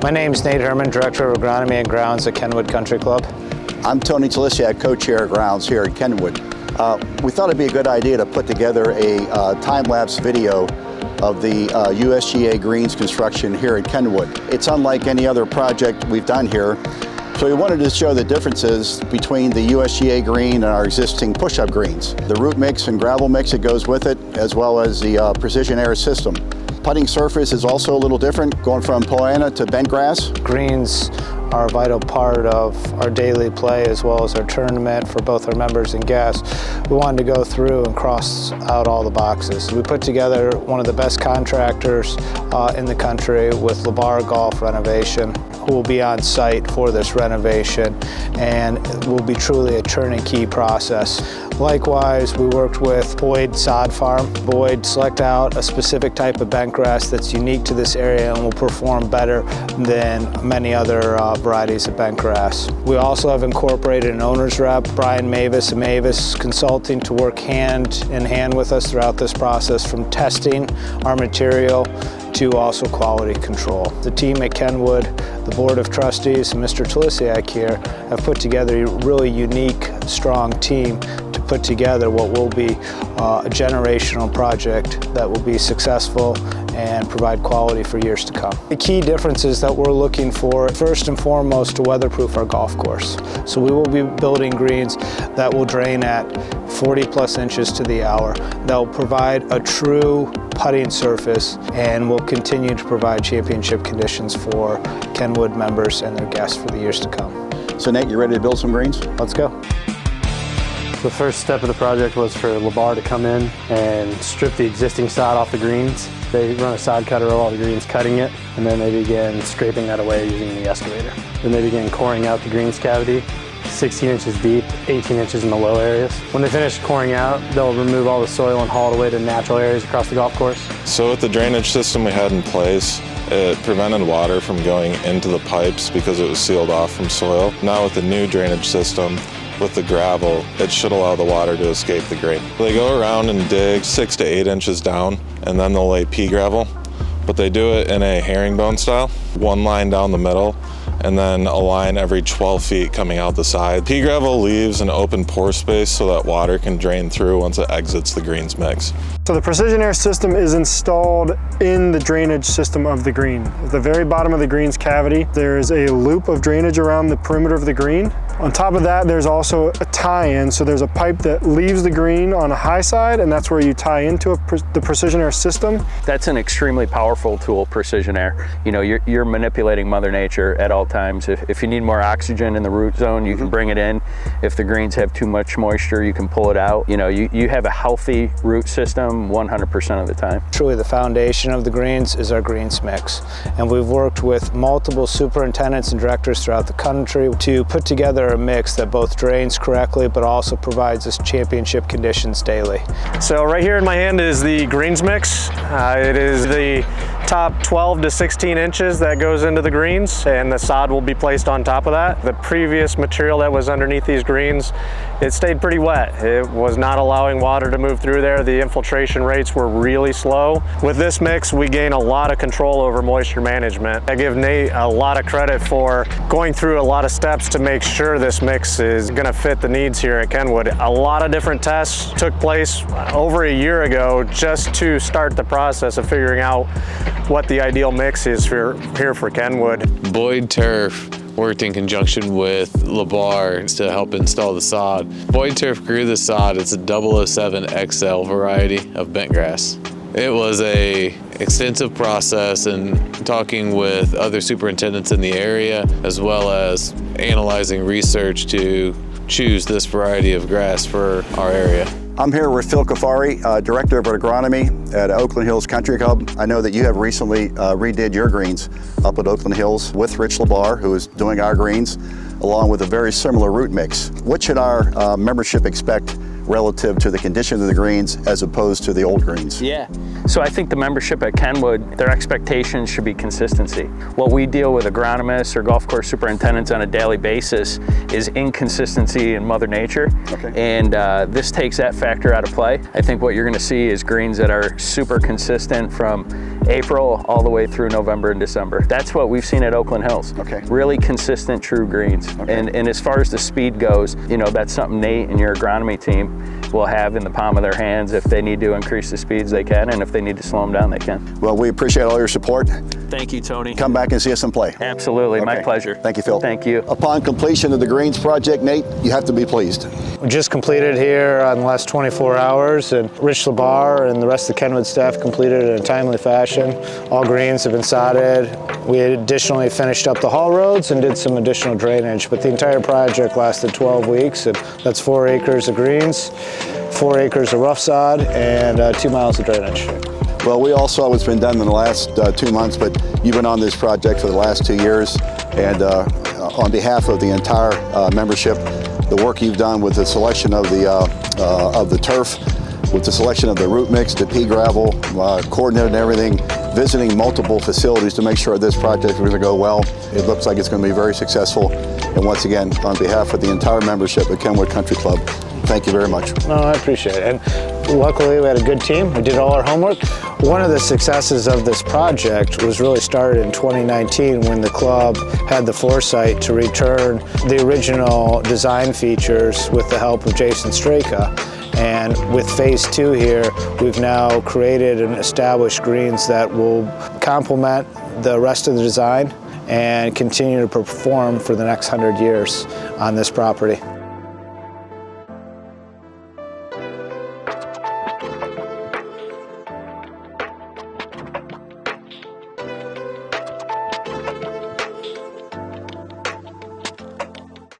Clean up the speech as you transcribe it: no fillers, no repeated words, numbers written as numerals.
My name is Nate Herman, Director of Agronomy and Grounds at Kenwood Country Club. I'm Tony Talisiak, Co-Chair of Grounds here at Kenwood. We thought it'd be a good idea to put together a time-lapse video of the USGA Greens construction here at Kenwood. It's unlike any other project we've done here, so we wanted to show the differences between the USGA green and our existing push-up greens. The root mix and gravel mix that goes with it, as well as the PrecisionAire System. Putting surface is also a little different, going from Poana to Bentgrass. Greens are a vital part of our daily play as well as our tournament for both our members and guests. We wanted to go through and cross out all the boxes. We put together one of the best contractors in the country with LaBar Golf Renovation, who will be on site for this renovation, and it will be truly a turnkey process. Likewise, we worked with Boyd Sod Farm. Boyd select out a specific type of bentgrass that's unique to this area and will perform better than many other varieties of bentgrass. We also have incorporated an owner's rep, Brian Mavis of Mavis Consulting, to work hand in hand with us throughout this process, from testing our material to also quality control. The team at Kenwood, the Board of Trustees, and Mr. Talisiak here have put together a really unique, strong team to put together what will be a generational project that will be successful and provide quality for years to come. The key differences that we're looking for, first and foremost, to weatherproof our golf course. So we will be building greens that will drain at 40+ inches to the hour, that will provide a true putting surface, and will continue to provide championship conditions for Kenwood members and their guests for the years to come. So Nate, you ready to build some greens? Let's go. The first step of the project was for LaBar to come in and strip the existing sod off the greens. They run a sod cutter over all the greens, cutting it, and then they began scraping that away using the excavator. Then they began coring out the greens cavity, 16 inches deep, 18 inches in the low areas. When they finish coring out, they'll remove all the soil and haul it away to natural areas across the golf course. So with the drainage system we had in place, it prevented water from going into the pipes because it was sealed off from soil. Now with the new drainage system, with the gravel, it should allow the water to escape the grate. They go around and dig 6 to 8 inches down, and then they'll lay pea gravel, but they do it in a herringbone style, one line down the middle, and then a line every 12 feet coming out the side. Pea gravel leaves an open pore space so that water can drain through once it exits the greens mix. So the PrecisionAire system is installed in the drainage system of the green. At the very bottom of the greens cavity, there is a loop of drainage around the perimeter of the green. On top of that, there's also a tie-in. So there's a pipe that leaves the green on a high side, and that's where you tie into the PrecisionAire system. That's an extremely powerful tool, PrecisionAire. You know, you're manipulating Mother Nature at all times. If you need more oxygen in the root zone, you can bring it in. If the greens have too much moisture, you can pull it out. You know, you have a healthy root system 100% of the time. Truly the foundation of the greens is our greens mix. And we've worked with multiple superintendents and directors throughout the country to put together a mix that both drains correctly but also provides us championship conditions daily. So right here in my hand is the greens mix. It is the top 12 to 16 inches that goes into the greens, and the sod will be placed on top of that. The previous material that was underneath these greens, it stayed pretty wet. It was not allowing water to move through there. The infiltration rates were really slow. With this mix, we gain a lot of control over moisture management. I give Nate a lot of credit for going through a lot of steps to make sure this mix is gonna fit the needs here at Kenwood. A lot of different tests took place over a year ago just to start the process of figuring out what the ideal mix is here for Kenwood. Boyd Turf worked in conjunction with LaBar to help install the sod. Boyd Turf grew the sod. It's a 007 XL variety of bentgrass. It was a extensive process, and talking with other superintendents in the area, as well as analyzing research to choose this variety of grass for our area. I'm here with Phil Kafari, Director of Agronomy at Oakland Hills Country Club. I know that you have recently redid your greens up at Oakland Hills with Rich LaBar, who is doing our greens, along with a very similar root mix. What should our membership expect relative to the condition of the greens as opposed to the old greens? Yeah, so I think the membership at Kenwood, their expectations should be consistency. What we deal with agronomists or golf course superintendents on a daily basis is inconsistency in Mother Nature. Okay. And this takes that factor out of play. I think what you're gonna see is greens that are super consistent from April all the way through November and December. That's what we've seen at Oakland Hills. Okay. Really consistent, true greens. Okay. And as far as the speed goes, you know, that's something Nate and your agronomy team will have in the palm of their hands. If they need to increase the speeds, they can, and if they need to slow them down, they can. Well, we appreciate all your support. Thank you, Tony. Come back and see us in play. Absolutely, my Okay. pleasure. Thank you, Phil. Thank you. Upon completion of the Greens project, Nate, you have to be pleased. We just completed here in the last 24 hours, and Rich LaBar and the rest of the Kenwood staff completed it in a timely fashion. All greens have been sodded. We additionally finished up the haul roads and did some additional drainage, but the entire project lasted 12 weeks, and that's 4 acres of greens, 4 acres of rough sod, and 2 miles of drainage. Well, we all saw what's been done in the last 2 months, but you've been on this project for the last 2 years, and on behalf of the entire membership, the work you've done with the selection of the turf, with the selection of the root mix, the pea gravel, coordinating everything, visiting multiple facilities to make sure this project is going to go well. It looks like it's going to be very successful. And once again, on behalf of the entire membership at Kenwood Country Club, thank you very much. No, I appreciate it. And luckily we had a good team. We did all our homework. One of the successes of this project was really started in 2019 when the club had the foresight to return the original design features with the help of Jason Straka. And with phase 2 here, we've now created and established greens that will complement the rest of the design and continue to perform for the next 100 years on this property.